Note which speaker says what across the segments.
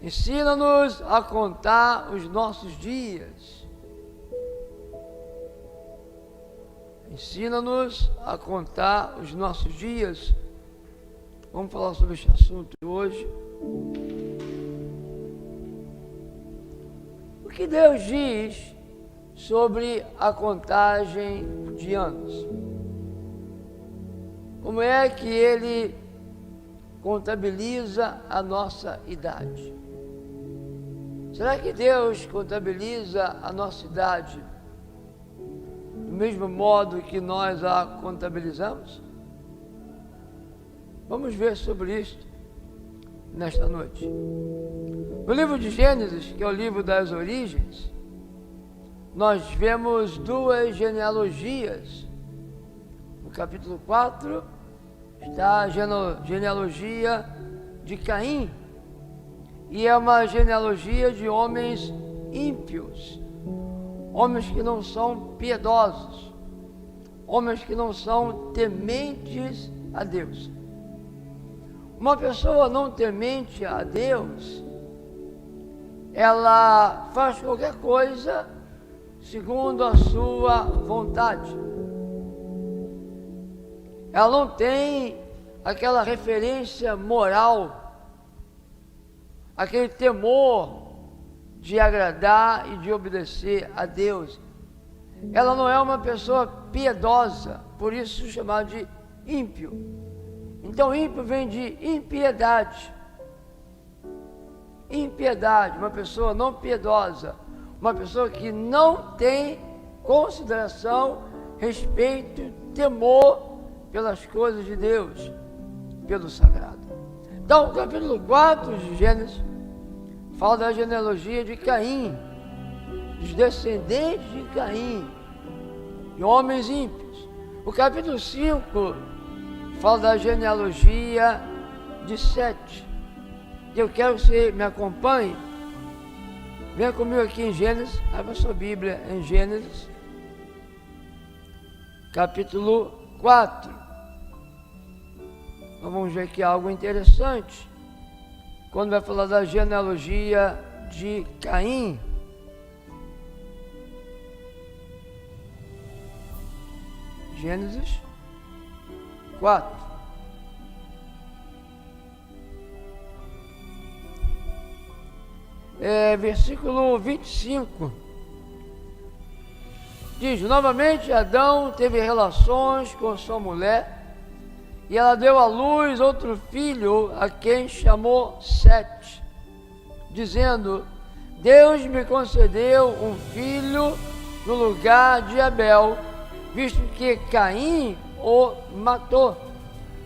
Speaker 1: Ensina-nos a contar os nossos dias. Ensina-nos a contar os nossos dias. Vamos falar sobre este assunto hoje. O que Deus diz sobre a contagem de anos? Como é que Ele contabiliza a nossa idade? Será que Deus contabiliza a nossa idade do mesmo modo que nós a contabilizamos? Vamos ver sobre isto nesta noite. No livro de Gênesis, que é o livro das origens, nós vemos duas genealogias. No capítulo 4 está a genealogia de Caim, e é uma genealogia de homens ímpios, homens que não são piedosos, homens que não são tementes a Deus. Uma pessoa não temente a Deus, ela faz qualquer coisa segundo a sua vontade. Ela não tem aquela referência moral, aquele temor de agradar e de obedecer a Deus. Ela não é uma pessoa piedosa, por isso chamada de ímpio. Então, ímpio vem de impiedade. Impiedade, uma pessoa não piedosa, uma pessoa que não tem consideração, respeito, temor pelas coisas de Deus, pelo sagrado. Então, o capítulo 4 de Gênesis fala da genealogia de Caim, dos descendentes de Caim, de homens ímpios. O capítulo 5 fala da genealogia de Sete. Eu quero que você me acompanhe. Venha comigo aqui em Gênesis, abra sua Bíblia em Gênesis, capítulo 4. Então, vamos ver aqui algo interessante, quando vai falar da genealogia de Caim. Gênesis 4. Versículo 25. Diz: novamente Adão teve relações com sua mulher, e ela deu à luz outro filho, a quem chamou Sete, dizendo: Deus me concedeu um filho no lugar de Abel, visto que Caim o matou.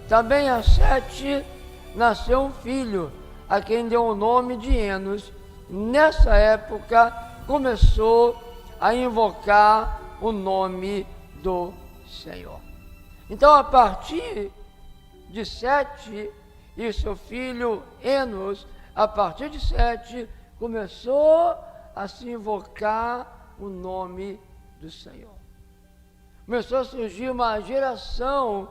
Speaker 1: Também a Sete nasceu um filho, a quem deu o nome de Enos. Nessa época começou a invocar o nome do Senhor. Então, a partir de Sete e seu filho Enos, a partir de Sete começou a se invocar o nome do Senhor. Começou a surgir uma geração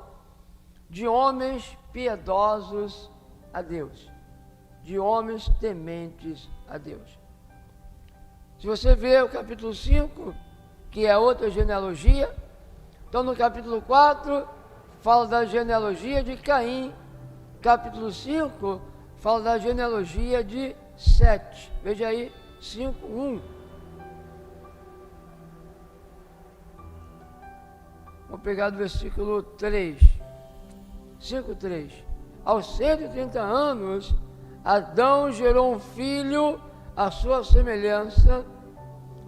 Speaker 1: de homens piedosos a Deus, de homens tementes a Deus. Se você vê o capítulo 5, que é outra genealogia, então no capítulo 4 fala da genealogia de Caim, capítulo 5 fala da genealogia de Sete. Veja aí, 5:1. Vou pegar do versículo 3. 5:3. Aos 130 anos, Adão gerou um filho à sua semelhança,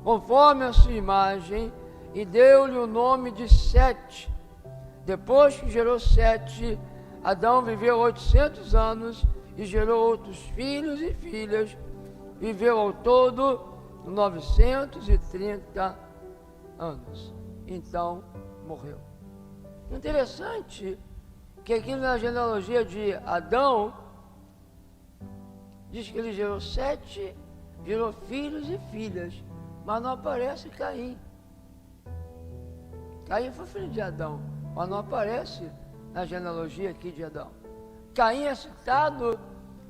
Speaker 1: conforme a sua imagem, e deu-lhe o nome de Sete. Depois que gerou Sete, Adão viveu 800 anos e gerou outros filhos e filhas. Viveu ao todo 930 anos. Então morreu. Interessante que aqui na genealogia de Adão diz que ele gerou Sete, gerou filhos e filhas, mas não aparece Caim. Caim foi filho de Adão, mas não aparece na genealogia aqui de Adão. Caim é citado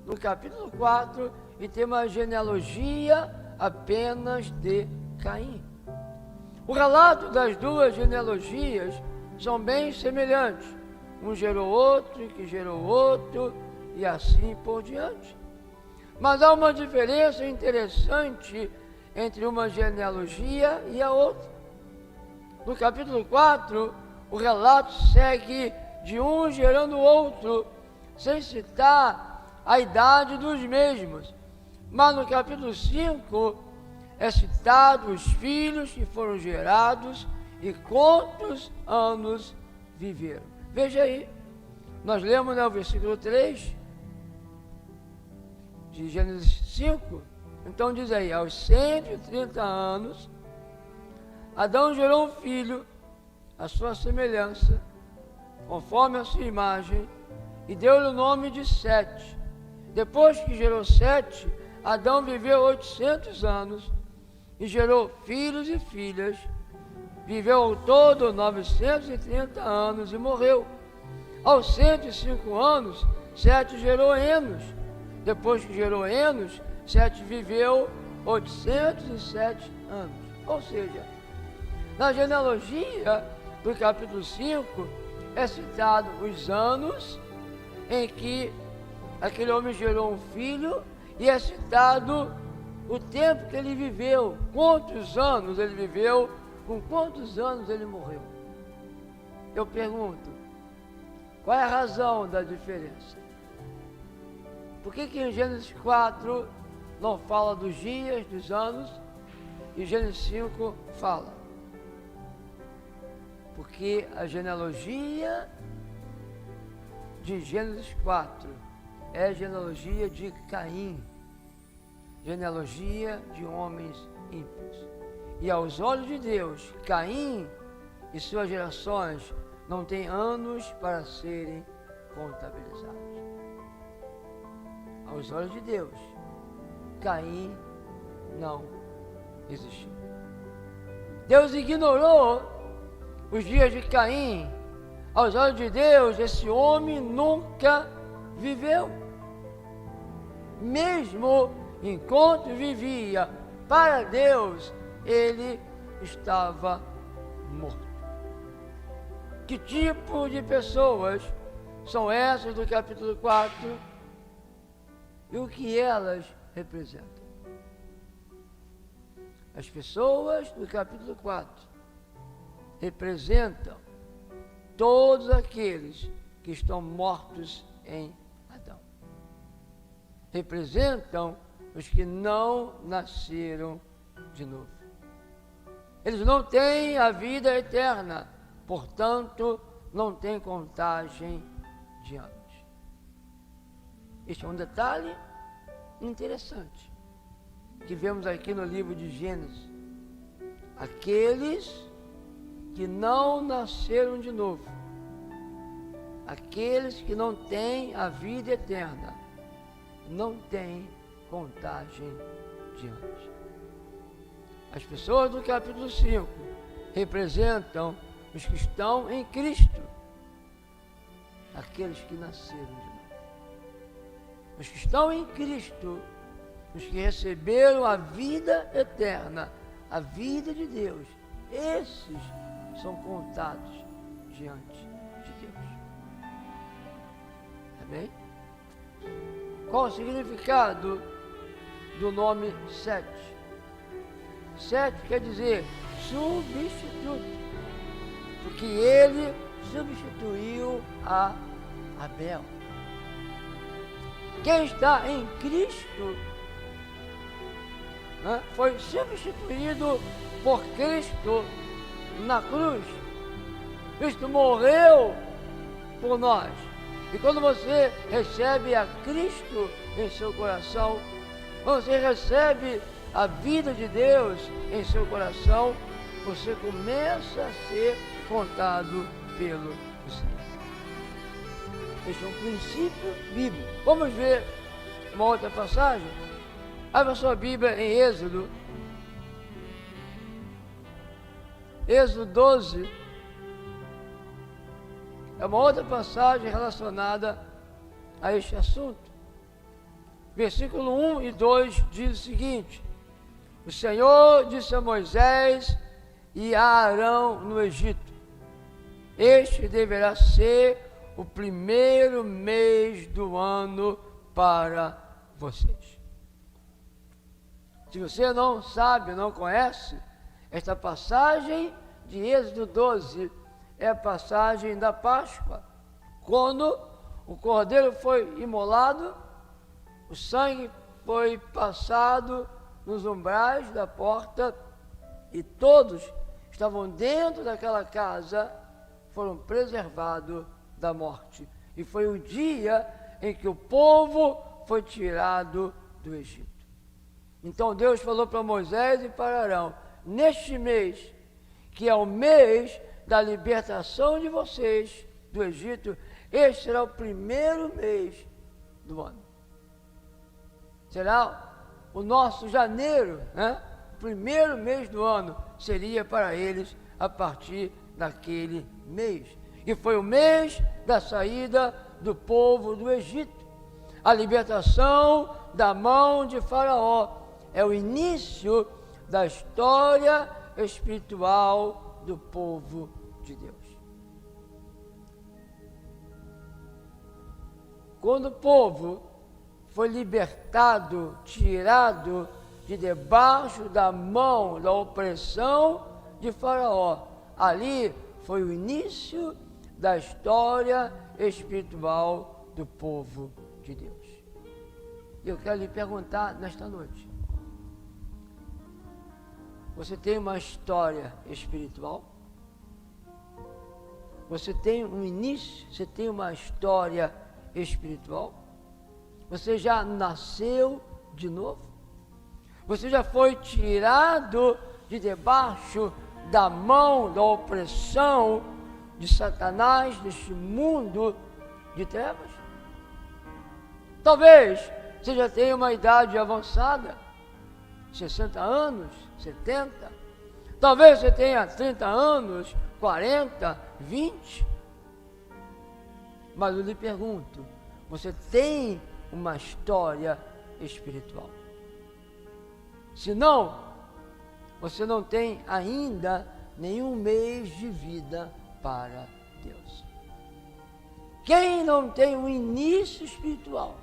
Speaker 1: no capítulo 4 e tem uma genealogia apenas de Caim. O relato das duas genealogias são bem semelhantes. Um gerou outro, que gerou outro, e assim por diante. Mas há uma diferença interessante entre uma genealogia e a outra. No capítulo 4, o relato segue de um gerando o outro, sem citar a idade dos mesmos. Mas no capítulo 5, é citado os filhos que foram gerados e quantos anos viveram. Veja aí, nós lemos no versículo 3 de Gênesis 5, então diz aí, aos 130 anos, Adão gerou um filho, à sua semelhança, conforme a sua imagem, e deu-lhe o nome de Sete. Depois que gerou Sete, Adão viveu 800 anos, e gerou filhos e filhas, viveu ao todo 930 anos e morreu. Aos 105 anos, Sete gerou Enos. Depois que gerou Enos, Sete viveu 807 anos. Ou seja, na genealogia do capítulo 5, é citado os anos em que aquele homem gerou um filho, e é citado o tempo que ele viveu, quantos anos ele viveu, com quantos anos ele morreu. Eu pergunto, qual é a razão da diferença? Por que em Gênesis 4 não fala dos dias, dos anos, e Gênesis 5 fala? Porque a genealogia de Gênesis 4 é a genealogia de Caim, genealogia de homens ímpios. E aos olhos de Deus, Caim e suas gerações não têm anos para serem contabilizados. Aos olhos de Deus, Caim não existiu. Deus ignorou os dias de Caim. Aos olhos de Deus, esse homem nunca viveu. Mesmo enquanto vivia para Deus, ele estava morto. Que tipo de pessoas são essas do capítulo 4 e o que elas representam? As pessoas do capítulo 4 representam todos aqueles que estão mortos em Adão. Representam os que não nasceram de novo. Eles não têm a vida eterna, portanto, não têm contagem de anos. Este é um detalhe interessante que vemos aqui no livro de Gênesis. Aqueles que não nasceram de novo, aqueles que não têm a vida eterna, não têm contagem de anos. As pessoas do capítulo 5 representam os que estão em Cristo, aqueles que nasceram de novo. Os que estão em Cristo, os que receberam a vida eterna, a vida de Deus, esses são contados diante de Deus. Amém? Qual o significado do nome Sete? Sete quer dizer substituto, porque ele substituiu a Abel. Quem está em Cristo, né, foi substituído por Cristo na cruz. Cristo morreu por nós. E quando você recebe a Cristo em seu coração, quando você recebe a vida de Deus em seu coração, você começa a ser contado pelo Senhor. Este é um princípio bíblico. Vamos ver uma outra passagem? Abra sua Bíblia em Êxodo. Êxodo 12. É uma outra passagem relacionada a este assunto. versículo 1 e 2 diz o seguinte: o Senhor disse a Moisés e a Arão no Egito: este deverá ser o primeiro mês do ano para vocês. Se você não sabe, não conhece, esta passagem de Êxodo 12 é a passagem da Páscoa, quando o cordeiro foi imolado, o sangue foi passado nos umbrais da porta e todos estavam dentro daquela casa, foram preservados da morte. E foi o dia em que o povo foi tirado do Egito. Então Deus falou para Moisés e para Arão: neste mês, que é o mês da libertação de vocês do Egito, este será o primeiro mês do ano. Será o nosso janeiro, né? O primeiro mês do ano seria para eles a partir daquele mês. E foi o mês da saída do povo do Egito. A libertação da mão de Faraó é o início da história espiritual do povo de Deus. Quando o povo foi libertado, tirado de debaixo da mão, da opressão de Faraó, ali foi o início da história espiritual do povo de Deus. E eu quero lhe perguntar nesta noite: você tem uma história espiritual? Você tem um início? Você tem uma história espiritual? Você já nasceu de novo? Você já foi tirado de debaixo da mão, da opressão de Satanás, deste mundo de trevas? Talvez você já tenha uma idade avançada, 60 anos, 70. Talvez você tenha 30 anos, 40, 20. Mas eu lhe pergunto: você tem uma história espiritual? Se não, você não tem ainda nenhum mês de vida para Deus. Quem não tem um início espiritual,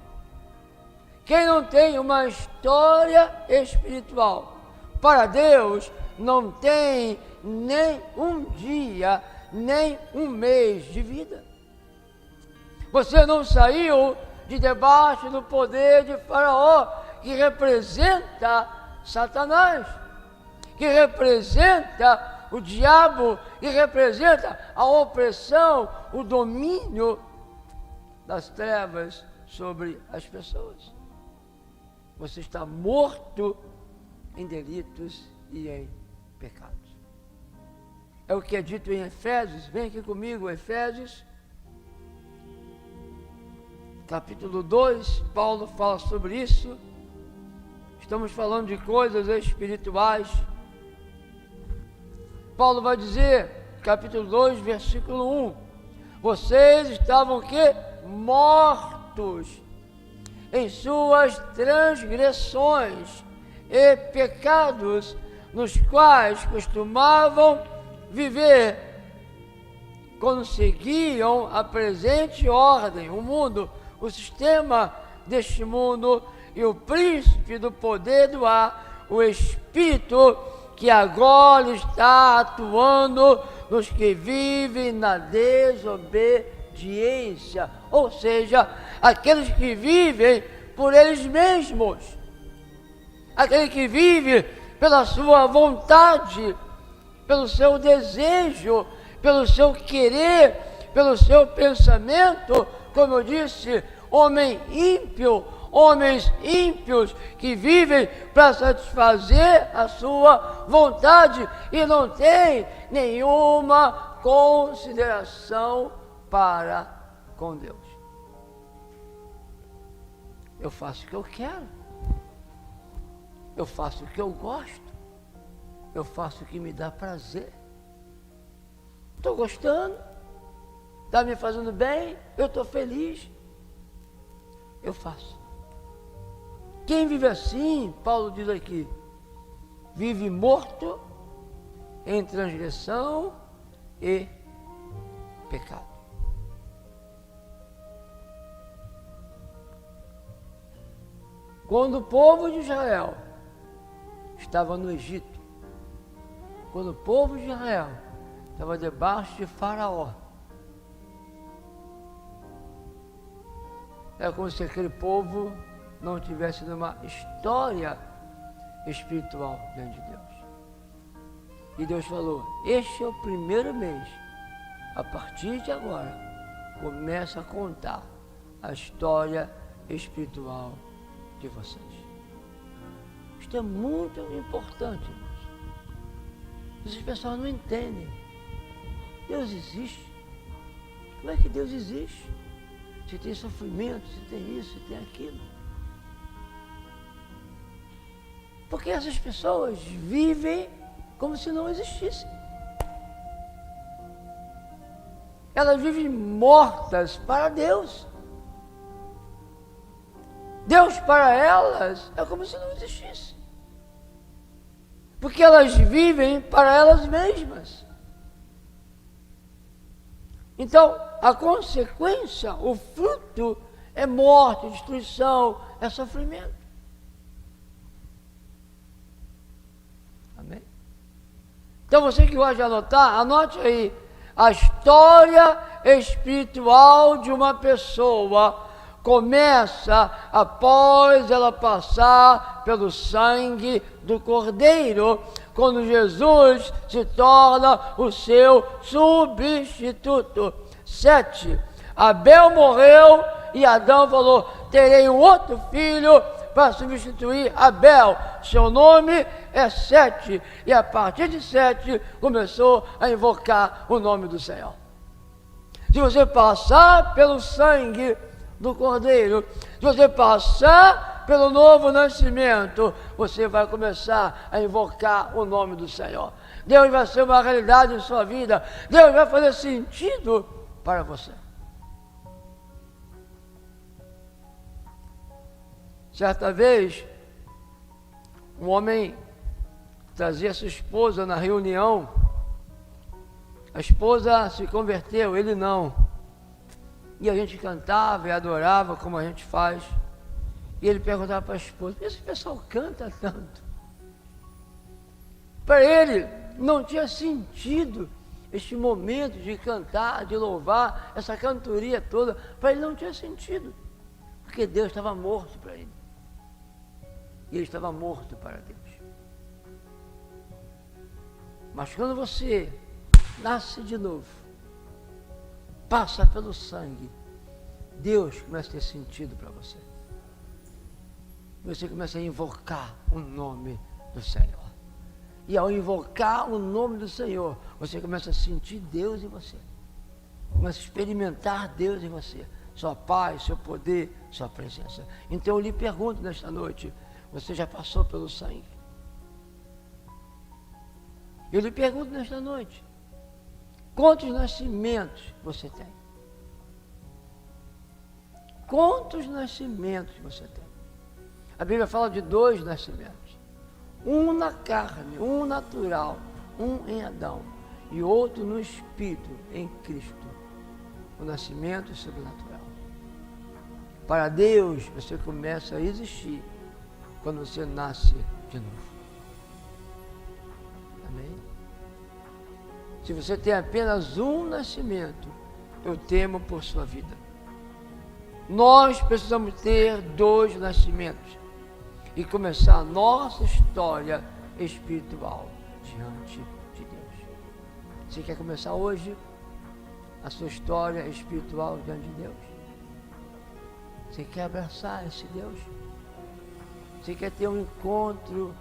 Speaker 1: quem não tem uma história espiritual para Deus, não tem nem um dia, nem um mês de vida. Você não saiu de debaixo do poder de Faraó, que representa Satanás, que representa o diabo, que representa a opressão, o domínio das trevas sobre as pessoas. Você está morto em delitos e em pecados. É o que é dito em Efésios. Vem aqui comigo, Efésios, capítulo 2, Paulo fala sobre isso. Estamos falando de coisas espirituais. Paulo vai dizer, capítulo 2, versículo 1: vocês estavam o quê? Mortos em suas transgressões e pecados, nos quais costumavam viver, quando seguiam a presente ordem, o mundo, o sistema deste mundo e o príncipe do poder do ar, o espírito que agora está atuando nos que vivem na desobediência, ou seja, aqueles que vivem por eles mesmos, aquele que vive pela sua vontade, pelo seu desejo, pelo seu querer, pelo seu pensamento. Como eu disse, homens ímpios que vivem para satisfazer a sua vontade e não tem nenhuma consideração para com Deus. Eu faço o que eu quero, eu faço o que eu gosto, eu faço o que me dá prazer. Estou gostando, está me fazendo bem, eu estou feliz, eu faço. Quem vive assim, Paulo diz aqui, vive morto em transgressão e pecado. Quando o povo de Israel estava no Egito, quando o povo de Israel estava debaixo de Faraó, é como se aquele povo não tivesse uma história espiritual diante de Deus. E Deus falou, este é o primeiro mês, a partir de agora, começa a contar a história espiritual de vocês. Isto é muito importante, irmãos. Essas pessoas não entendem. Deus existe. Como é que Deus existe? Se tem sofrimento, se tem isso, se tem aquilo. Porque essas pessoas vivem como se não existissem. Elas vivem mortas para Deus. Deus para elas é como se não existisse. Porque elas vivem para elas mesmas. Então, a consequência, o fruto é morte, destruição, é sofrimento. Amém? Então, você que gosta de anotar, anote aí a história espiritual de uma pessoa. Começa após ela passar pelo sangue do Cordeiro, quando Jesus se torna o seu substituto. 7. Abel morreu e Adão falou, terei um outro filho para substituir Abel. Seu nome é Sete. E a partir de Sete começou a invocar o nome do Senhor. Se você passar pelo sangue do Cordeiro, se você passar pelo novo nascimento, você vai começar a invocar o nome do Senhor. Deus vai ser uma realidade em sua vida. Deus vai fazer sentido para você. Certa vez, um homem trazia sua esposa na reunião. A esposa se converteu, ele não. E a gente cantava e adorava como a gente faz. E ele perguntava para a esposa, por que esse pessoal canta tanto? Para ele não tinha sentido este momento de cantar, de louvar, essa cantoria toda. Para ele não tinha sentido. Porque Deus estava morto para ele. E ele estava morto para Deus. Mas quando você nasce de novo, passa pelo sangue, Deus começa a ter sentido para você. Você começa a invocar o nome do Senhor. E ao invocar o nome do Senhor, você começa a sentir Deus em você. Começa a experimentar Deus em você. Sua paz, seu poder, sua presença. Então eu lhe pergunto nesta noite, você já passou pelo sangue? Eu lhe pergunto nesta noite, quantos nascimentos você tem? Quantos nascimentos você tem? A Bíblia fala de 2 nascimentos. Um na carne, um natural, um em Adão, e outro no Espírito, em Cristo. O nascimento sobrenatural. Para Deus, você começa a existir quando você nasce de novo. Amém? Se você tem apenas um nascimento, eu temo por sua vida. Nós precisamos ter 2 nascimentos e começar a nossa história espiritual diante de Deus. Você quer começar hoje a sua história espiritual diante de Deus? Você quer abraçar esse Deus? Você quer ter um encontro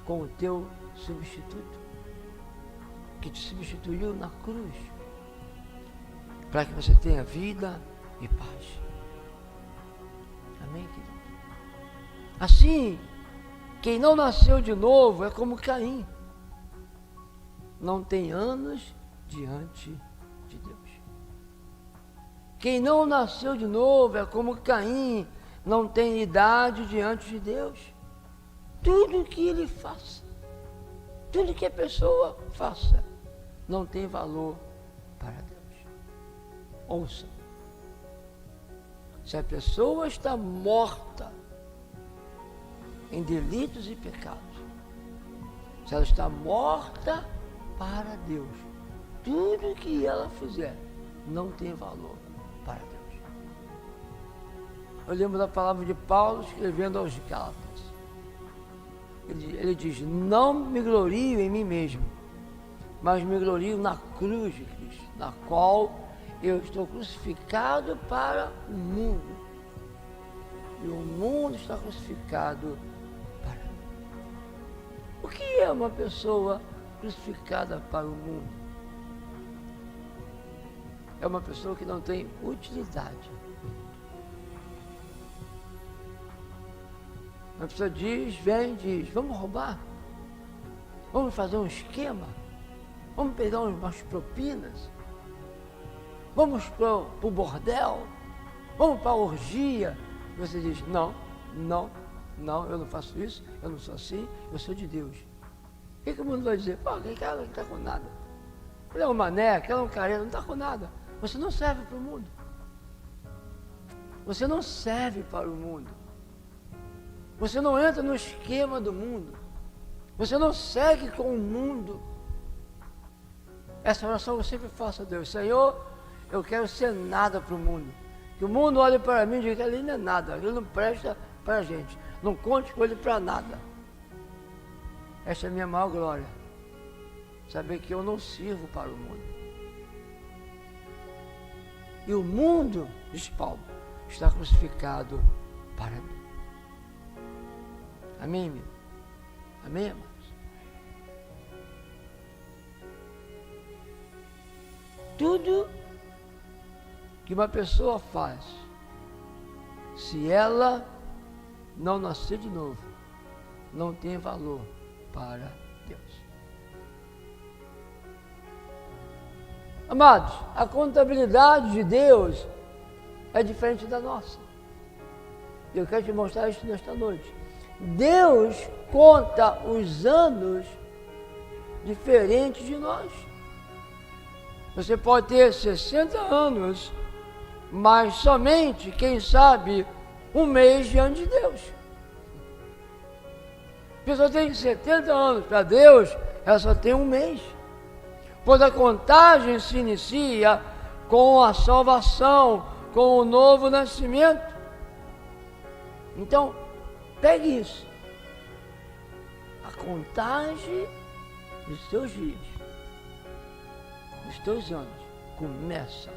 Speaker 1: com o teu substituto, que te substituiu na cruz, para que você tenha vida e paz? Amém, querido? Assim, quem não nasceu de novo é como Caim. Não tem anos diante de Deus. Quem não nasceu de novo é como Caim. não tem idade diante de Deus. Tudo que ele faça, tudo que a pessoa faça, não tem valor para Deus. Ouça, se a pessoa está morta em delitos e pecados, se ela está morta para Deus, tudo que ela fizer não tem valor para Deus. Eu lembro da palavra de Paulo escrevendo aos Gálatas. Ele diz: não me glorio em mim mesmo, mas me glorio na cruz de Cristo, na qual eu estou crucificado para o mundo, e o mundo está crucificado para mim. O que é uma pessoa crucificada para o mundo? É uma pessoa que não tem utilidade. Uma pessoa diz, vamos roubar? Vamos fazer um esquema? Vamos pegar umas propinas? Vamos para o bordel? Vamos para a orgia? Você diz, não, eu não faço isso, eu não sou assim, eu sou de Deus. O que o mundo vai dizer? Pô, aquele cara não está com nada. Ele é um mané, aquele é um careta, não está com nada. Você não serve para o mundo. Você não serve para o mundo. Você não entra no esquema do mundo. Você não segue com o mundo. Essa oração eu sempre faço a Deus. Senhor, eu quero ser nada para o mundo. Que o mundo olhe para mim e diga que ele não é nada, ele não presta para a gente. Não conte com ele para nada. Essa é a minha maior glória. Saber que eu não sirvo para o mundo. E o mundo, diz Paulo, está crucificado para mim. Amém, amigo? Amém, irmãos? Tudo que uma pessoa faz, se ela não nascer de novo, não tem valor para Deus. Amados, a contabilidade de Deus é diferente da nossa. Eu quero te mostrar isso nesta noite. Deus conta os anos diferente de nós. Você pode ter 60 anos, mas somente, quem sabe, um mês diante de Deus. A pessoa tem 70 anos, para Deus, ela só tem um mês. Pois a contagem se inicia com a salvação, com o novo nascimento. Então, pegue isso. A contagem dos teus dias, dos teus anos, começa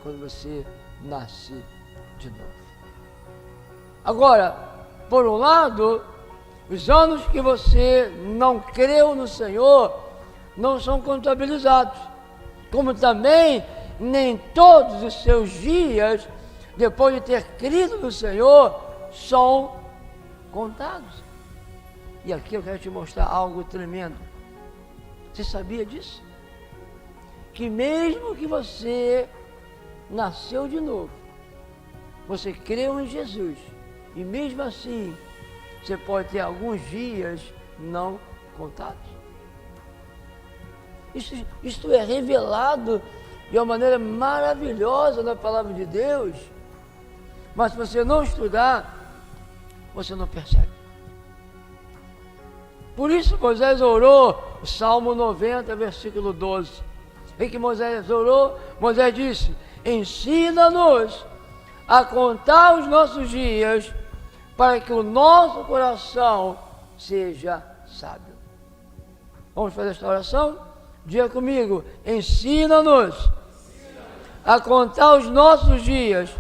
Speaker 1: quando você nasce de novo. Agora, por um lado, os anos que você não creu no Senhor não são contabilizados, como também nem todos os seus dias, depois de ter crido no Senhor, são contados. E aqui eu quero te mostrar algo tremendo. Você sabia disso? Que mesmo que você nasceu de novo, você creu em Jesus, e mesmo assim, você pode ter alguns dias não contados. Isto é revelado de uma maneira maravilhosa na palavra de Deus, mas se você não estudar, você não percebe. Por isso Moisés orou, o Salmo 90, versículo 12. Em que Moisés orou, Moisés disse: ensina-nos a contar os nossos dias, para que o nosso coração seja sábio. Vamos fazer esta oração? Diga comigo: ensina-nos a contar os nossos dias,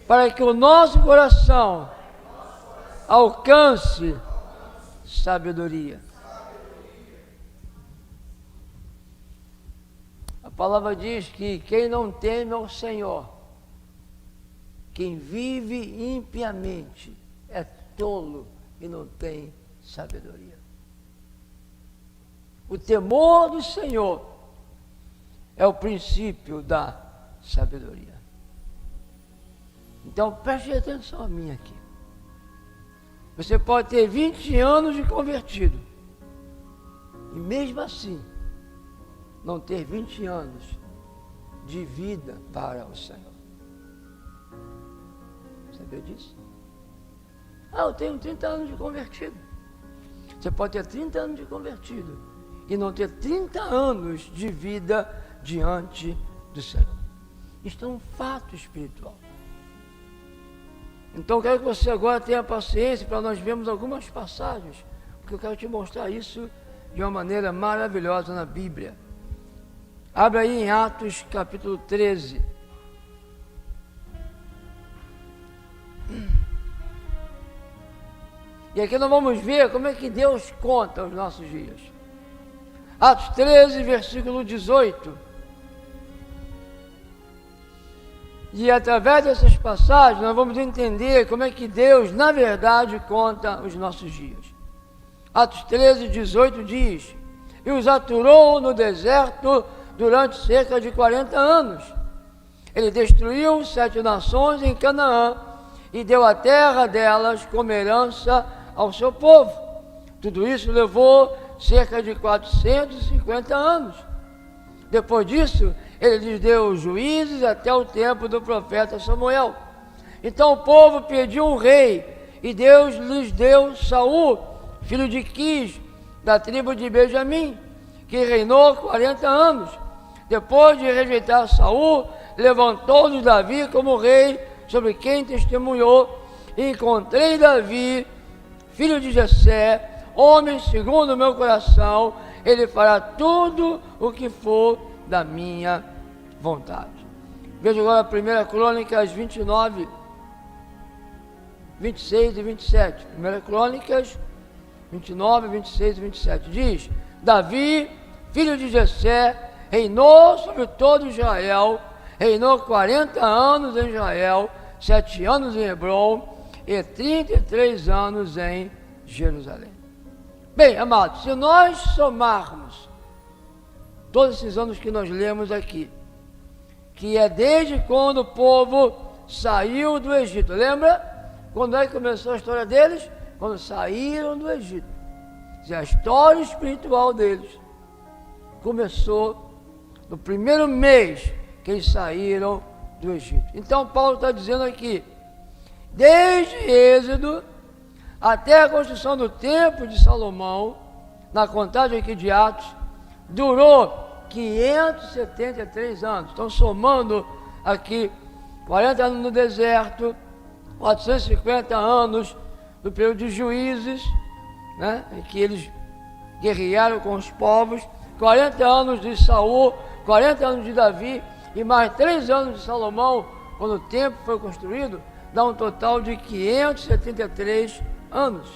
Speaker 1: para que o nosso coração alcance sabedoria. A palavra diz que quem não teme ao Senhor, quem vive impiamente, é tolo e não tem sabedoria. O temor do Senhor é o princípio da sabedoria. Então preste atenção a mim aqui. Você pode ter 20 anos de convertido e mesmo assim não ter 20 anos de vida para o Senhor. Sabia disso? Eu tenho 30 anos de convertido. Você pode ter 30 anos de convertido e não ter 30 anos de vida diante do Senhor. Isto é um fato espiritual. Então eu quero que você agora tenha paciência para nós vermos algumas passagens, porque eu quero te mostrar isso de uma maneira maravilhosa na Bíblia. Abre aí em Atos capítulo 13. E aqui nós vamos ver como é que Deus conta os nossos dias. Atos 13, versículo 18. E através dessas passagens nós vamos entender como é que Deus, na verdade, conta os nossos dias. Atos 13, 18 diz: e os aturou no deserto durante cerca de 40 anos. Ele destruiu 7 nações em Canaã e deu a terra delas como herança ao seu povo. Tudo isso levou cerca de 450 anos. Depois disso, ele lhes deu juízes até o tempo do profeta Samuel. Então o povo pediu um rei, e Deus lhes deu Saul, filho de Quis, da tribo de Benjamim, que reinou 40 anos. Depois de rejeitar Saul, levantou-lhes Davi como rei, sobre quem testemunhou: e encontrei Davi, filho de Jessé, homem segundo o meu coração, ele fará tudo o que for da minha vontade. Veja agora 1 Crônicas 29, 26 e 27. 1 Crônicas 29, 26 e 27. Diz: Davi, filho de Jessé, reinou sobre todo Israel, reinou 40 anos em Israel, 7 anos em Hebrom e 33 anos em Jerusalém. Bem, amados, se nós somarmos todos esses anos que nós lemos aqui, que é desde quando o povo saiu do Egito, lembra? Quando é que começou a história deles? Quando saíram do Egito. A história espiritual deles começou no primeiro mês que eles saíram do Egito. Então Paulo está dizendo aqui, desde Êxodo até a construção do templo de Salomão, na contagem aqui de Atos, durou 573 anos. Estão somando aqui 40 anos no deserto, 450 anos no período de Juízes, né, em que eles guerrearam com os povos, 40 anos de Saul, 40 anos de Davi e mais 3 anos de Salomão, quando o templo foi construído, dá um total de 573 anos.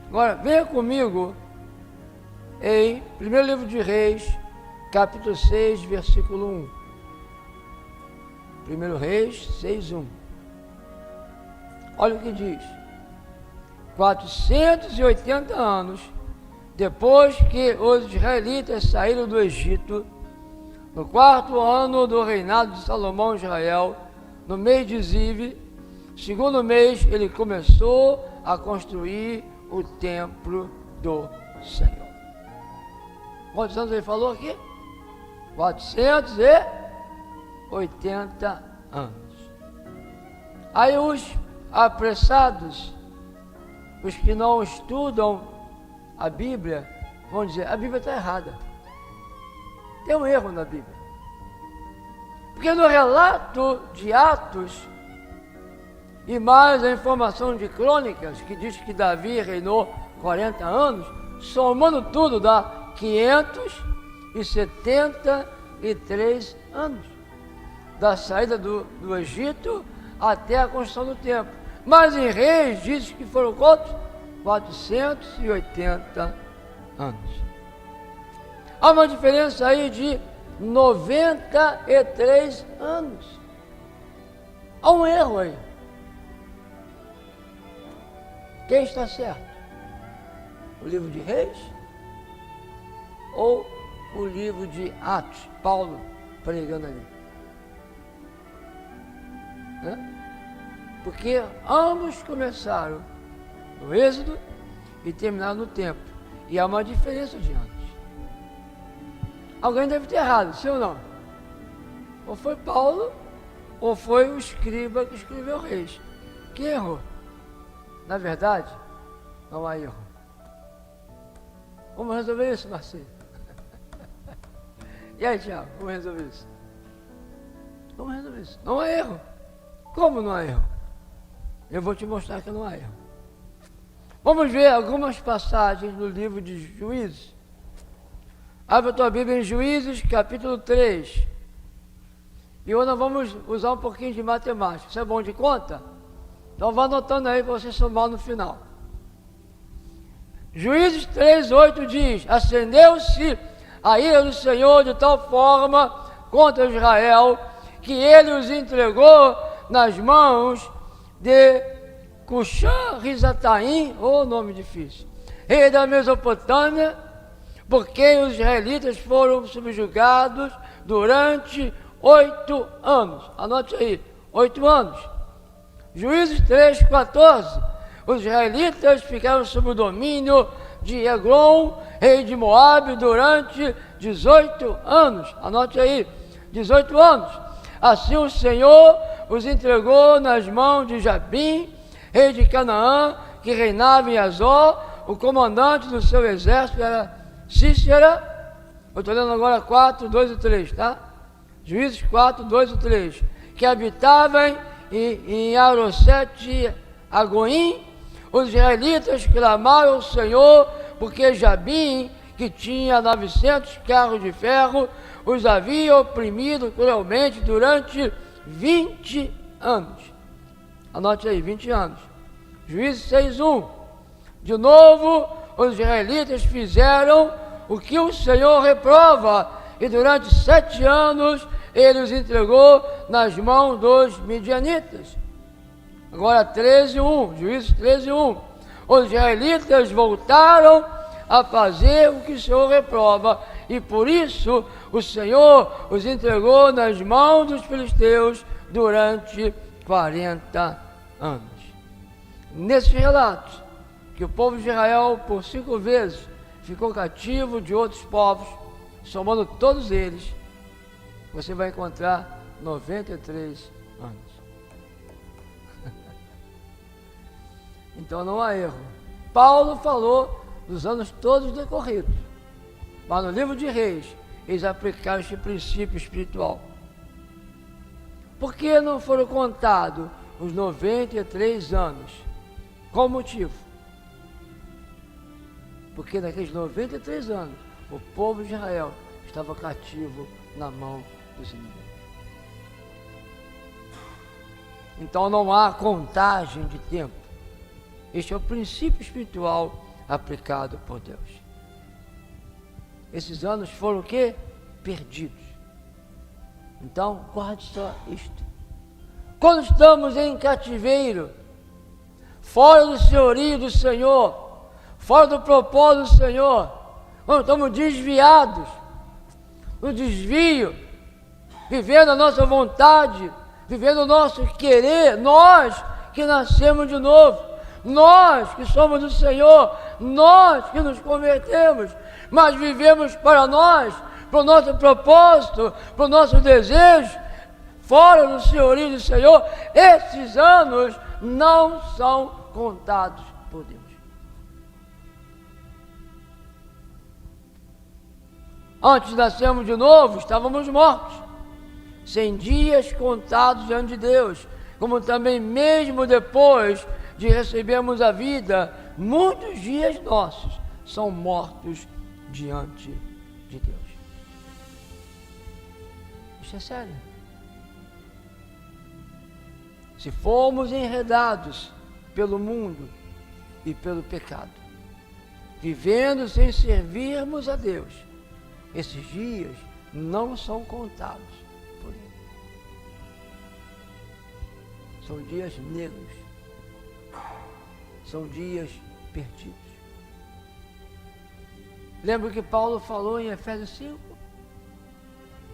Speaker 1: Agora, venha comigo em 1 livro de Reis, capítulo 6, versículo 1. 1 Reis 6, 1. Olha o que diz. 480 anos depois que os israelitas saíram do Egito, no 4º ano do reinado de Salomão em Israel, no mês de Zive, segundo mês, ele começou a construir o templo do Senhor. Quantos anos ele falou aqui? 480 anos. Aí os apressados, os que não estudam a Bíblia, vão dizer, a Bíblia está errada. Tem um erro na Bíblia. Porque no relato de Atos, e mais a informação de Crônicas, que diz que Davi reinou 40 anos, somando tudo dá 573 anos, da saída do Egito até a construção do templo. Mas em Reis diz que foram quantos? 480 anos. Há uma diferença aí de 93 anos. Há um erro aí. Quem está certo? O livro de Reis ou o livro de Atos? Paulo pregando ali. né? Porque ambos começaram no Êxodo e terminaram no templo. E há uma diferença de anos. Alguém deve ter errado, sim ou não? Ou foi Paulo, ou foi o escriba que escreveu Reis. Quem errou? Na verdade, não há erro. Vamos resolver isso, Marcinho? E aí, Tiago, vamos resolver isso? Vamos resolver isso. Não há erro. Como não há erro? Eu vou te mostrar que não há erro. Vamos ver algumas passagens no livro de Juízes. Abre a tua Bíblia em Juízes, capítulo 3. E hoje nós vamos usar um pouquinho de matemática. Isso é bom de conta? Então vá anotando aí para você somar no final. Juízes 3:8 diz: acendeu-se a ira do Senhor de tal forma contra Israel, que ele os entregou nas mãos de Cuxã-Risataim, nome difícil, rei da Mesopotâmia, por quem os israelitas foram subjugados durante 8 anos. Anote aí, 8 anos. Juízes 3:14. Os israelitas ficaram sob o domínio de Eglon, rei de Moabe, durante 18 anos. Anote aí, 18 anos. Assim o Senhor os entregou nas mãos de Jabim, rei de Canaã, que reinava em Azor. O comandante do seu exército era Cícera. Eu estou lendo agora 4, 2 e 3, tá? Juízes 4, 2 e 3. Que habitavam em Arosete Agoim. Os israelitas clamaram ao Senhor, porque Jabim, que tinha 900 carros de ferro, os havia oprimido cruelmente durante 20 anos. Anote aí, 20 anos. Juízes 6:1. De novo, os israelitas fizeram o que o Senhor reprova, e durante 7 anos ele os entregou nas mãos dos midianitas. Agora 13:1, Juízes 13:1. Os israelitas voltaram a fazer o que o Senhor reprova, e por isso o Senhor os entregou nas mãos dos filisteus durante 40 anos. Nesse relato, que o povo de Israel por 5 vezes ficou cativo de outros povos, somando todos eles, você vai encontrar 93 anos. Então não há erro. Paulo falou dos anos todos decorridos, mas no livro de Reis eles aplicaram este princípio espiritual. Por que não foram contados os 93 anos? Qual o motivo? Porque naqueles 93 anos o povo de Israel estava cativo na mão dos inimigos. Então não há contagem de tempo. Este é o princípio espiritual aplicado por Deus. Esses anos foram o quê? Perdidos. Então, guarde só isto. Quando estamos em cativeiro, fora do senhorio do Senhor, fora do propósito do Senhor, quando estamos desviados, no desvio, vivendo a nossa vontade, vivendo o nosso querer, nós que nascemos de novo, nós que somos do Senhor, nós que nos convertemos, mas vivemos para nós, para o nosso propósito, para o nosso desejo, fora do senhorio do Senhor, esses anos não são contados por Deus. Antes de nascermos de novo, estávamos mortos, 100 dias contados diante de Deus, como também mesmo depois de recebermos a vida, muitos dias nossos são mortos diante de Deus. Isso é sério. Se formos enredados pelo mundo e pelo pecado, vivendo sem servirmos a Deus, esses dias não são contados por Ele. São dias negros. São dias perdidos. Lembra o que Paulo falou em Efésios 5?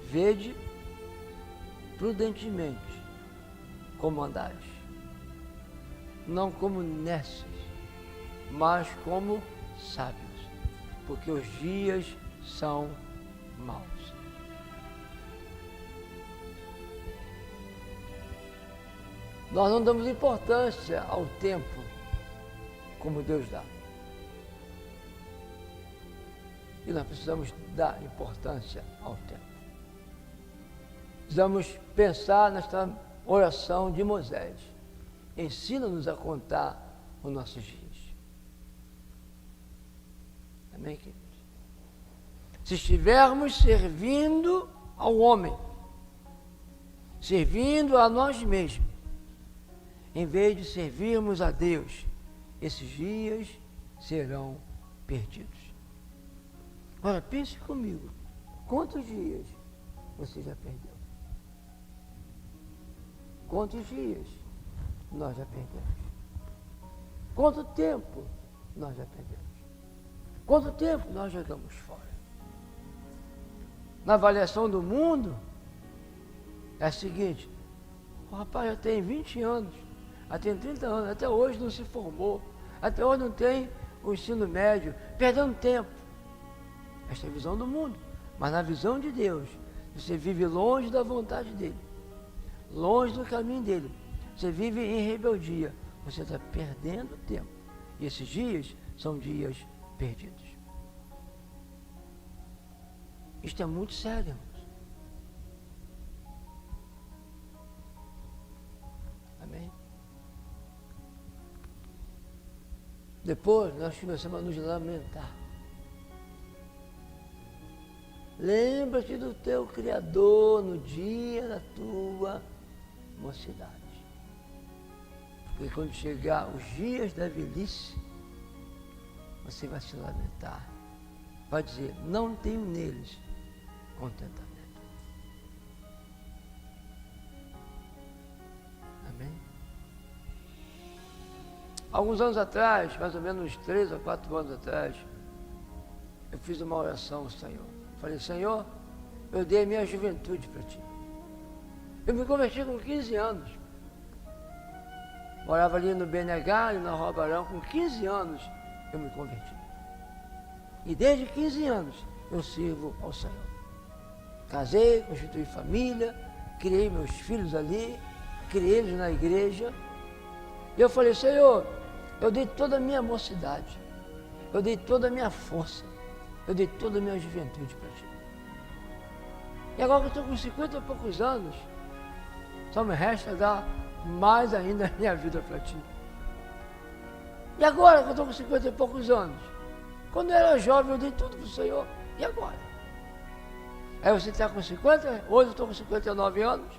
Speaker 1: Vede prudentemente como andais, não como nécios, mas como sábios, porque os dias são maus. Nós não damos importância ao tempo como Deus dá. E nós precisamos dar importância ao tempo. Precisamos pensar nesta oração de Moisés. Ensina-nos a contar os nossos dias. Amém, queridos? Se estivermos servindo ao homem, servindo a nós mesmos, em vez de servirmos a Deus, esses dias serão perdidos. Ora, pense comigo, quantos dias você já perdeu? Quantos dias nós já perdemos? Quanto tempo nós já perdemos? Quanto tempo nós jogamos fora? Na avaliação do mundo, é a seguinte: o rapaz já tem 20 anos, já tem 30 anos, até hoje não se formou, até hoje não tem o ensino médio, perdendo tempo. Esta é a visão do mundo. Mas na visão de Deus, você vive longe da vontade dEle, longe do caminho dEle. Você vive em rebeldia, você está perdendo tempo. E esses dias são dias perdidos. Isto é muito sério, irmãos. Amém? Depois nós começamos a nos lamentar. Lembra-te do teu Criador no dia da tua mocidade. Porque quando chegar os dias da velhice, você vai se lamentar. Vai dizer, não tenho neles contentamento. Amém? Alguns anos atrás, mais ou menos uns 3 ou 4 anos atrás, eu fiz uma oração ao Senhor. Falei, Senhor, eu dei a minha juventude para Ti. Eu me converti com 15 anos. Morava ali no BNH, ali na Rua Barão, com 15 anos eu me converti. E desde 15 anos eu sirvo ao Senhor. Casei, constituí família, criei meus filhos ali, criei eles na igreja. E eu falei, Senhor, eu dei toda a minha mocidade, eu dei toda a minha força, eu dei toda a minha juventude para Ti. E agora que eu estou com 50 e poucos anos, só me resta dar mais ainda a minha vida para Ti. E agora que eu estou com 50 e poucos anos, quando eu era jovem eu dei tudo para o Senhor. E agora? Aí você está com 50, hoje eu estou com 59 anos,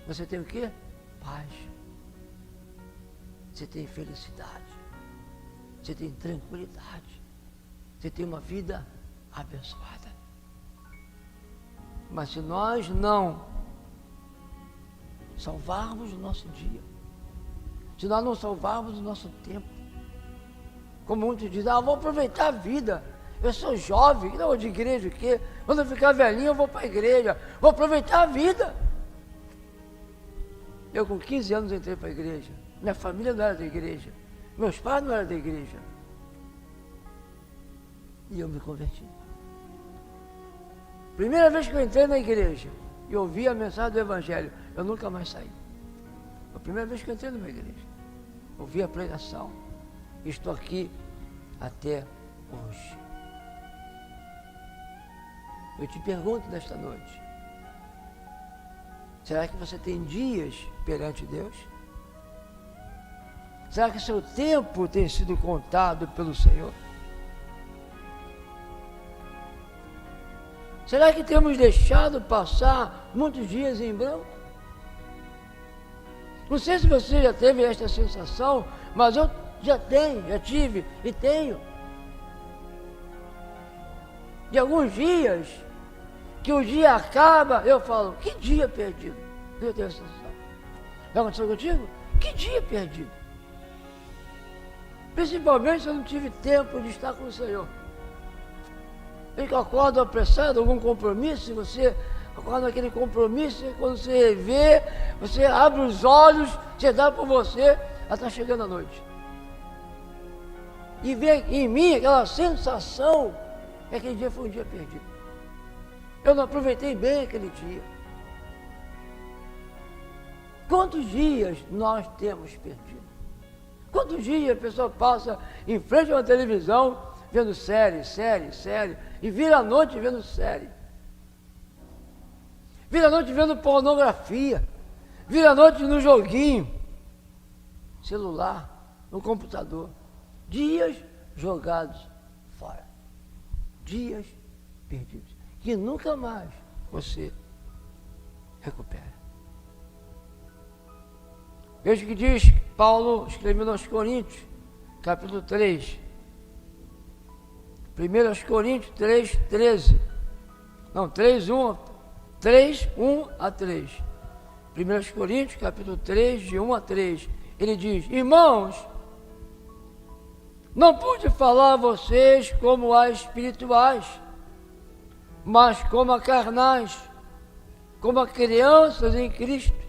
Speaker 1: você tem o quê? Paz. Você tem felicidade. Você tem tranquilidade. Você tem uma vida abençoada. Mas se nós não salvarmos o nosso dia, se nós não salvarmos o nosso tempo, como muitos dizem, vou aproveitar a vida, eu sou jovem, não vou de igreja o quê? Quando eu ficar velhinho eu vou para a igreja, vou aproveitar a vida. Eu com 15 anos entrei para a igreja, minha família não era da igreja, meus pais não eram da igreja, e eu me converti. Primeira vez que eu entrei na igreja e ouvi a mensagem do Evangelho, eu nunca mais saí. Foi a primeira vez que eu entrei numa igreja, ouvi a pregação, e estou aqui até hoje. Eu te pergunto nesta noite, será que você tem dias perante Deus? Será que seu tempo tem sido contado pelo Senhor? Será que temos deixado passar muitos dias em branco? Não sei se você já teve esta sensação, mas eu já tive e tenho. De alguns dias, que o dia acaba, eu falo, que dia perdido. Eu tenho essa sensação. Já aconteceu contigo? Que dia perdido. Principalmente se eu não tive tempo de estar com o Senhor. E que eu acordo apressado, algum compromisso, e você quando aquele compromisso, quando você vê, você abre os olhos, você dá por você, ela está chegando a noite. E vê em mim aquela sensação que aquele dia foi um dia perdido. Eu não aproveitei bem aquele dia. Quantos dias nós temos perdido? Quantos dias a pessoa passa em frente a uma televisão, vendo série, e vira a noite vendo série. Vira a noite vendo pornografia. Vira a noite no joguinho. Celular, no computador. Dias jogados fora. Dias perdidos. Que nunca mais você recupera. Veja o que diz Paulo escrevendo aos Coríntios, capítulo 3. 1 Coríntios 3, 13. Não, 3, 1 a 3. 1 Coríntios, capítulo 3, de 1 a 3. Ele diz: irmãos, não pude falar a vocês como a espirituais, mas como a carnais, como a crianças em Cristo.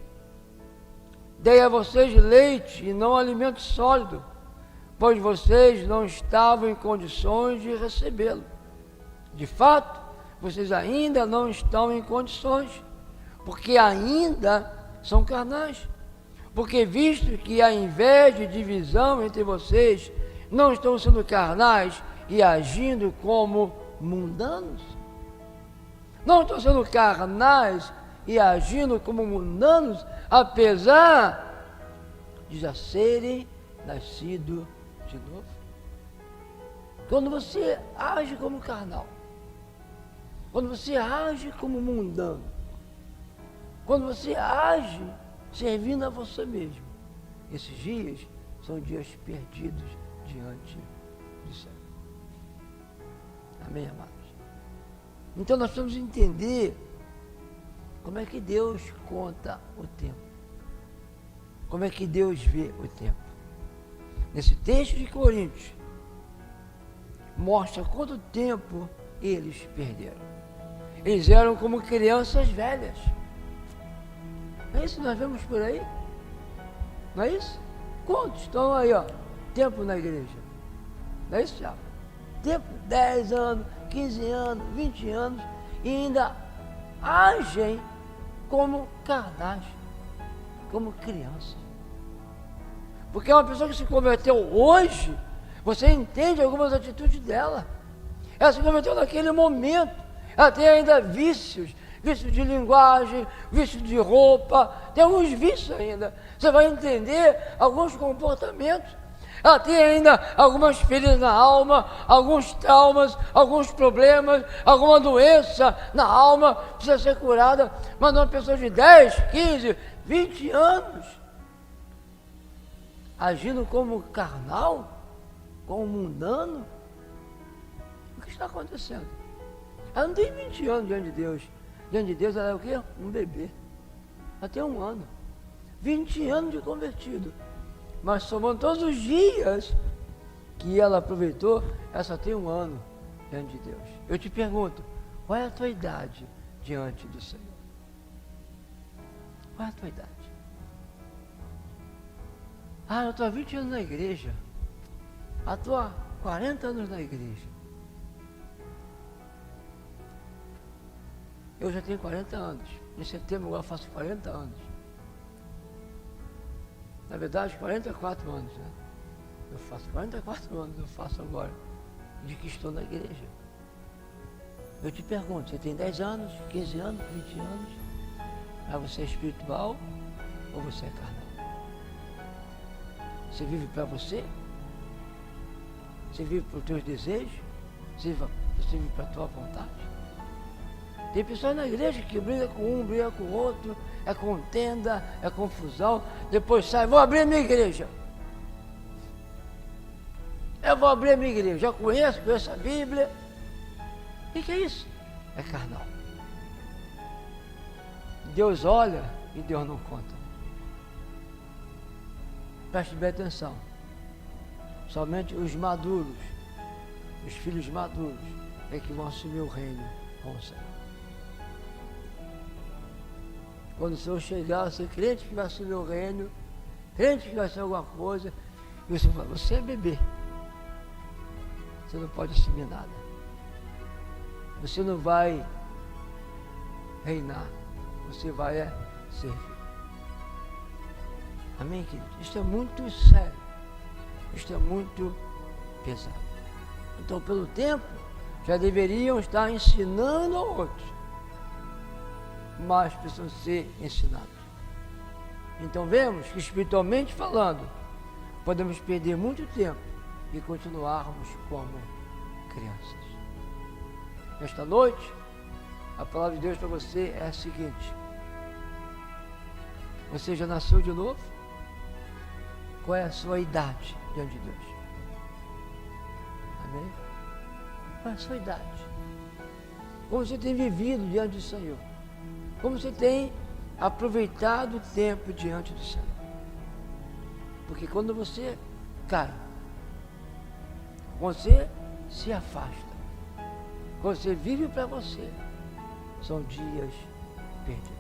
Speaker 1: Dei a vocês leite e não alimento sólido, pois vocês não estavam em condições de recebê-lo. De fato, vocês ainda não estão em condições, porque ainda são carnais. Porque visto que há inveja e divisão entre vocês, não estão sendo carnais e agindo como mundanos? Não estão sendo carnais e agindo como mundanos, apesar de já serem nascidos de novo. Quando você age como carnal, quando você age como mundano, quando você age servindo a você mesmo, esses dias são dias perdidos diante do céu. Amém, amados? Então nós precisamos entender como é que Deus conta o tempo. Como é que Deus vê o tempo. Nesse texto de Coríntios, mostra quanto tempo eles perderam. Eles eram como crianças velhas. Não é isso que nós vemos por aí? Não é isso? Quantos estão aí, ó, tempo na igreja? Não é isso, Thiago? Tempo, 10 anos, 15 anos, 20 anos, e ainda agem como carnais, como crianças. Porque uma pessoa que se converteu hoje, você entende algumas atitudes dela. Ela se converteu naquele momento. Ela tem ainda vícios, vícios de linguagem, vícios de roupa, tem alguns vícios ainda. Você vai entender alguns comportamentos. Ela tem ainda algumas feridas na alma, alguns traumas, alguns problemas, alguma doença na alma, precisa ser curada. Mas uma pessoa de 10, 15, 20 anos, agindo como carnal, como mundano, o que está acontecendo? Ela não tem 20 anos diante de Deus. Diante de Deus ela é o quê? Um bebê. Ela tem 1 ano. 20 anos de convertido. Mas somando todos os dias que ela aproveitou, ela só tem 1 ano diante de Deus. Eu te pergunto, qual é a tua idade diante do Senhor? Qual é a tua idade? Ah, eu estou há 20 anos na igreja. Ah, estou há 40 anos na igreja. Eu já tenho 40 anos. Em setembro agora faço 40 anos. Na verdade, 44 anos, né? Eu faço 44 anos, eu faço agora, de que estou na igreja. Eu te pergunto, você tem 10 anos, 15 anos, 20 anos? Mas você é espiritual ou você é carnal? Você vive para você? Você vive para os teus desejos? Você vive para a tua vontade? Tem pessoas na igreja que briga com um, briga com o outro, é contenda, é confusão, depois sai, vou abrir a minha igreja. Eu vou abrir a minha igreja, já conheço a Bíblia. O que é isso? É carnal. Deus olha e Deus não conta. Preste bem atenção. Somente os maduros, os filhos maduros, é que vão assumir o reino com o Senhor. Quando o Senhor chegar, você crente que vai ser meu reino, crente que vai ser alguma coisa, e o Senhor fala, você é bebê. Você não pode assumir nada. Você não vai reinar. Você vai servir. Amém, querido? Isso é muito sério. Isso é muito pesado. Então, pelo tempo, já deveriam estar ensinando a outros. Mas precisam ser ensinados. Então, vemos que, espiritualmente falando, podemos perder muito tempo e continuarmos como crianças. Nesta noite, a palavra de Deus para você é a seguinte: você já nasceu de novo? Qual é a sua idade diante de Deus? Amém? Qual é a sua idade? Como você tem vivido diante do Senhor? Como você tem aproveitado o tempo diante do Senhor? Porque quando você cai, você se afasta, quando você vive para você, são dias perdidos.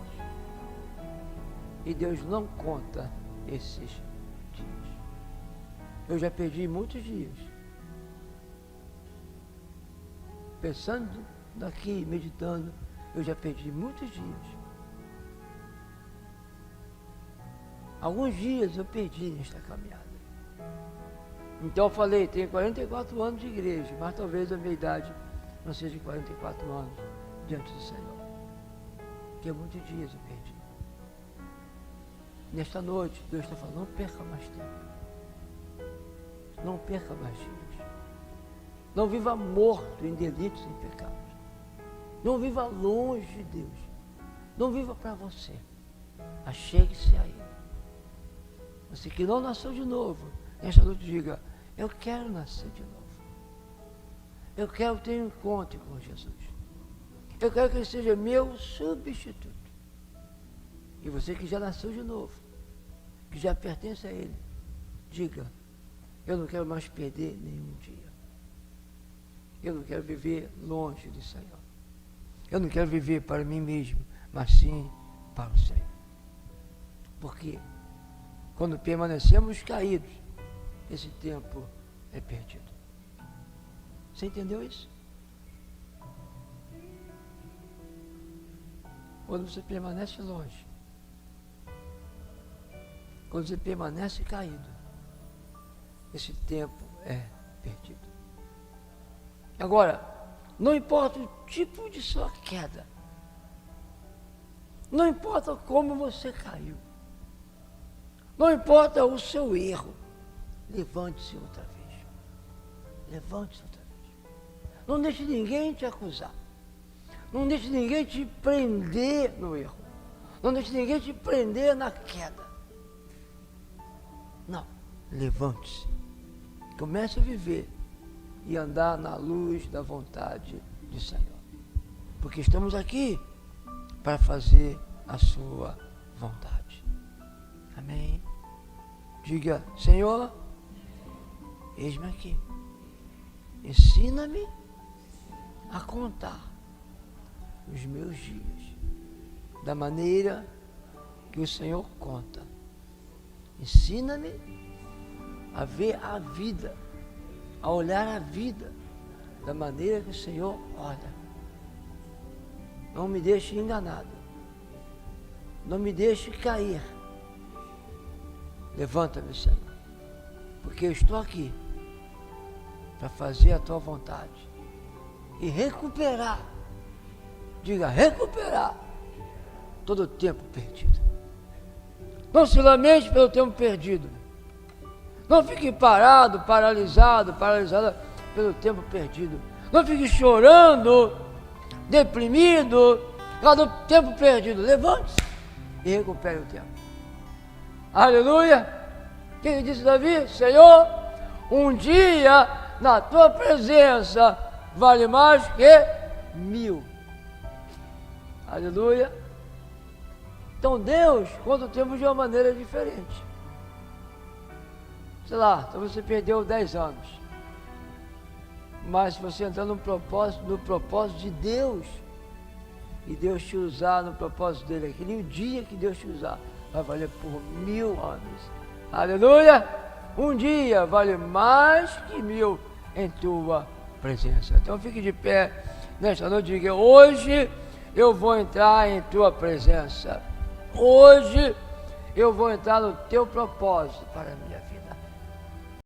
Speaker 1: E Deus não conta esses dias. Eu já perdi muitos dias. Pensando daqui, meditando, eu já perdi muitos dias. Alguns dias eu perdi nesta caminhada. Então eu falei, tenho 44 anos de igreja, mas talvez a minha idade não seja de 44 anos diante do Senhor. Porque muitos dias eu perdi. Nesta noite, Deus está falando, não perca mais tempo. Não perca mais dias. Não viva morto em delitos e em pecados. Não viva longe de Deus. Não viva para você. Achegue-se a Ele. Você que não nasceu de novo, nesta noite diga, eu quero nascer de novo. Eu quero ter um encontro com Jesus. Eu quero que Ele seja meu substituto. E você que já nasceu de novo, que já pertence a Ele, diga, eu não quero mais perder nenhum dia. Eu não quero viver longe do Senhor. Eu não quero viver para mim mesmo, mas sim para o Senhor. Porque quando permanecemos caídos, esse tempo é perdido. Você entendeu isso? Quando você permanece longe, quando você permanece caído, esse tempo é perdido. Agora, não importa o tipo de sua queda, não importa como você caiu, não importa o seu erro, levante-se outra vez. Levante-se outra vez. Não deixe ninguém te acusar. Não deixe ninguém te prender no erro. Não deixe ninguém te prender na queda. Não. Levante-se. Comece a viver e andar na luz da vontade do Senhor. Porque estamos aqui para fazer a sua vontade. Amém? Diga, Senhor, eis-me aqui. Ensina-me a contar os meus dias da maneira que o Senhor conta. Ensina-me a ver a vida, a olhar a vida da maneira que o Senhor olha. Não me deixe enganado. Não me deixe cair. Levanta-me, Senhor, porque eu estou aqui para fazer a tua vontade e recuperar, diga, recuperar todo o tempo perdido. Não se lamente pelo tempo perdido. Não fique parado, paralisada pelo tempo perdido. Não fique chorando, deprimido, por causa do tempo perdido. Levante-se e recupere o tempo. Aleluia! Quem disse Davi? Senhor, um dia na tua presença vale mais que 1000. Aleluia! Então Deus conta o tempo de uma maneira diferente. Sei lá, então você perdeu 10 anos. Mas se você entrar no propósito de Deus, e Deus te usar no propósito dele, aquele dia que Deus te usar, vai valer por 1000 anos. Aleluia! Um dia vale mais que 1000 em tua presença. Então fique de pé nesta noite e diga: hoje eu vou entrar em tua presença. Hoje eu vou entrar no teu propósito para a minha vida.